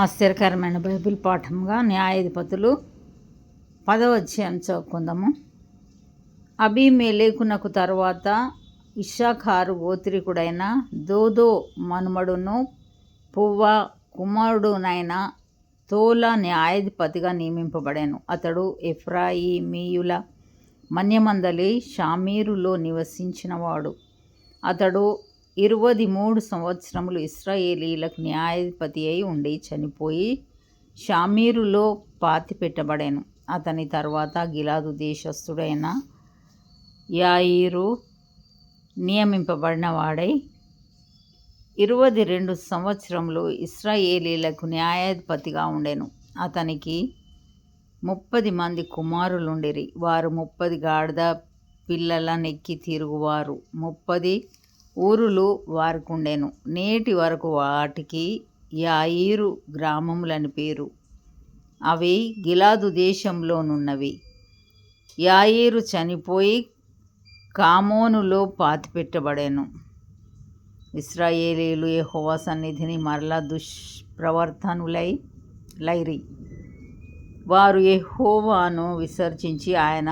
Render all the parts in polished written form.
ఆశ్చర్యకరమైన బైబిల్ పాఠంగా న్యాయాధిపతులు 10వ అధ్యాయం చదువుకుందాము. అబీమెలెకునకు తరువాత ఇశ్శాఖారు గోత్రీకుడైన దోదో మనుమడును పువ్వా కుమారుడునైన తోలా న్యాయాధిపతిగా నియమింపబడాను. అతడు ఎఫ్రాయిమీయుల మన్యమందలి షామీరులో నివసించినవాడు. అతడు 23 సంవత్సరములు ఇశ్రాయేలీలకు న్యాయాధిపతి అయి ఉండి చనిపోయి షామీరులో పాతిపెట్టబడాను. అతని తర్వాత గిలాదు దేశస్థుడైన యాయీరు నియమింపబడిన వాడై 22 సంవత్సరములు ఇశ్రాయేలీలకు న్యాయాధిపతిగా ఉండెను. అతనికి 30 మంది కుమారులుండిరి. వారు 30 గాడిద పిల్లలనెక్కి తిరుగువారు. 30 ఊరులు వారికుండెను. నేటి వరకు వాటికి యాయీరు గ్రామములని పేరు. అవి గిలాదు దేశంలోనున్నవి. యాయీరు చనిపోయి కామోనులో పాతిపెట్టబడెను. ఇశ్రాయేలీలు యెహోవా సన్నిధిని మరలా దుష్ప్రవర్తనులైరి. వారు యెహోవాను విసర్జించి ఆయన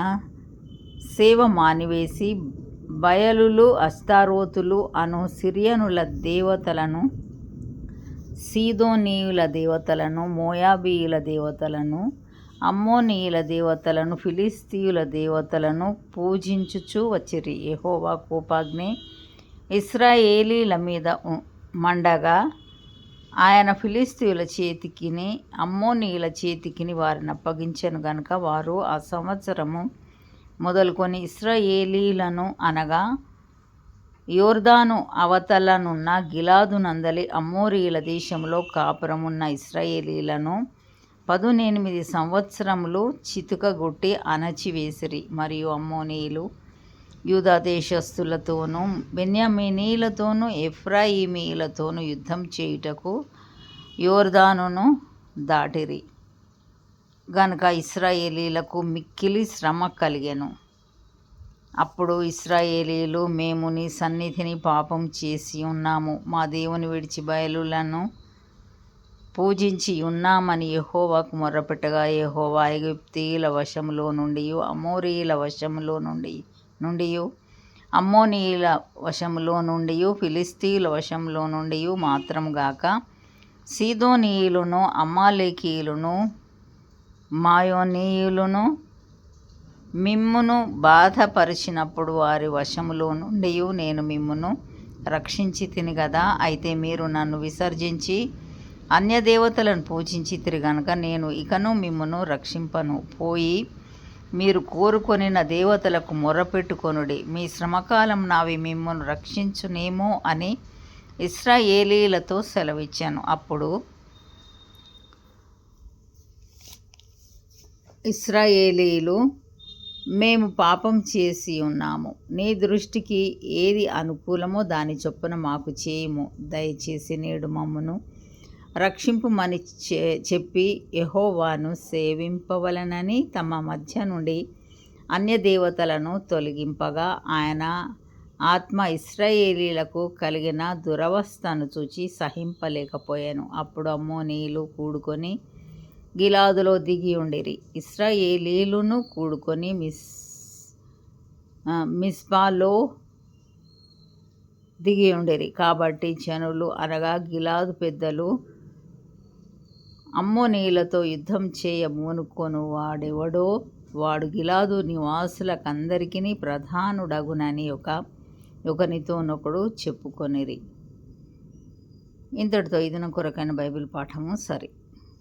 సేవ మానివేసి బయలులు, అష్తారోతులు అను సిరియనుల దేవతలను, సీదోనీయుల దేవతలను, మోయాబీయుల దేవతలను, అమ్మోనీయుల దేవతలను, ఫిలిస్తీయుల దేవతలను పూజించుచూ వచ్చిరి. యెహోవా కోపాగ్ని ఇశ్రాయేలీల మీద మండగా ఆయన ఫిలిస్తీయుల చేతికిని అమ్మోనీయుల చేతికిని వారిని అప్పగించెను గనుక వారు ఆ సంవత్సరము మొదలుకొని ఇశ్రాయేలీలను అనగా యోర్దాను అవతలనున్న గిలాదు నందలి అమ్మోరీయుల దేశంలో కాపురమున్న ఇశ్రాయేలీలను 18 సంవత్సరములు చితుకగొట్టి అణచివేసిరి. మరియు అమ్మోనీయులు యూదా దేశస్థులతోనూ బెన్యామీనీయులతోనూ ఎఫ్రాయిమీయులతోనూ యుద్ధం చేయుటకు యోర్దానును దాటిరి గనుక ఇశ్రాయేలీలకు మిక్కిలి శ్రమ కలిగెను. అప్పుడు ఇశ్రాయేలీలు, మేము నీ సన్నిధిని పాపం చేసి ఉన్నాము, మా దేవుని విడిచి బయలులను పూజించి ఉన్నామని యెహోవాకు మొర్రపెట్టగా యెహోవా ఐగుప్తీయుల వశములో నుండి, అమోరీయుల వశములో నుండి, అమ్మోనీయుల వశములో నుండి, ఫిలిస్తీయుల వశములో నుండి మాత్రముగాక సీదోనీయులను, అమాలేకీయులను, మాయోనీయులను మిమ్మును బాధపరిచినప్పుడు వారి వశములో నుండి నేను మిమ్మును రక్షించి తిని గదా. అయితే మీరు నన్ను విసర్జించి అన్యదేవతలను పూజించితిరి గనుక నేను ఇకను మిమ్మును రక్షింపను. పోయి మీరు కోరుకొనిన దేవతలకు మొర్రపెట్టుకొనుడి. మీ శ్రమకాలం నావి మిమ్మును రక్షించునేమో అని ఇశ్రాయేలీలతో సెలవిచ్చాను. అప్పుడు ఇశ్రాయేలీలు, మేము పాపం చేసి ఉన్నాము, నీ దృష్టికి ఏది అనుకూలమో దాని చొప్పున మాకు చేయుము, దయచేసి నేడు మమ్మను రక్షింపుమని చెప్పి యెహోవాను సేవింపవలెనని తమ మధ్య నుండి అన్యదేవతలను తొలగింపగా ఆయన ఆత్మ ఇశ్రాయేలీలకు కలిగిన దురవస్థను చూచి సహింపలేకపోయాను. అప్పుడు అమ్మోనీయులు కూడుకొని గిలాదులో దిగి ఉండిరి. ఇశ్రాయేలీలును కూడుకొని మిస్పాలో దిగి ఉండిరి. కాబట్టి జనులు అనగా గిలాదు పెద్దలు అమ్మోనీయులతో యుద్ధం చేయ మూనుకొను వాడెవడో వాడు గిలాదు నివాసులకందరికీ ప్రధానుడగునని ఒకనితోనొకడు చెప్పుకొనిరి. ఇంతటితో ఇది నా కొరకైన బైబిల్ పాఠము సరి.